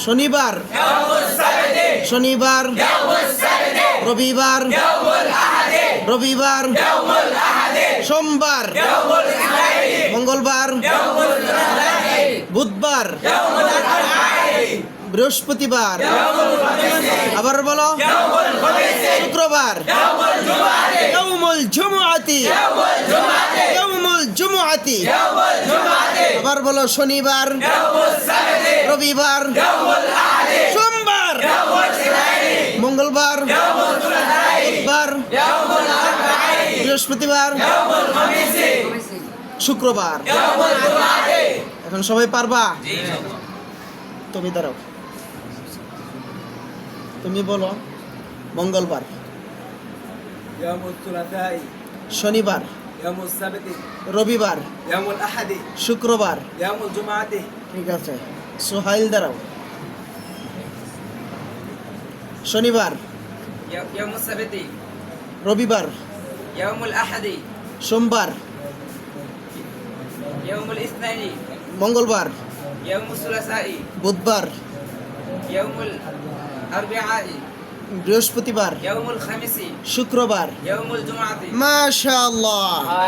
শনিবার, শনিবার, রবিবার, রবিবার, সোমবার, মঙ্গলবার, বুধবার, বৃহস্পতিবার, আবার বলো শুক্রবার, ইয়াউমুল জুমআতি, ইয়াউমুল জুমআতি, আবার বলো শনিবার, রবিবার, সোমবার, মঙ্গলবার, বুধবার, বৃহস্পতিবার, শুক্রবার। এখন সবাই পারবা? তুমি দাঁড়াও, তুমি বলো মঙ্গলবার, يوم الثلاثاء শনিবার, يوم السبت রবিবার, يوم الأحد শুক্রবার। يوم الجمعة ঠিক আছে, সোহাইল দাঁড়াও। শনিবার, يوم السبت রবিবার, يوم الأحد সোমবার, يوم الاثنين মঙ্গলবার, يوم الثلاثاء বুধবার, يوم الأربعاء বৃহস্পতিবার, يوم الخميس শুক্রবার। يوم الجمعة মাশাআল্লাহ।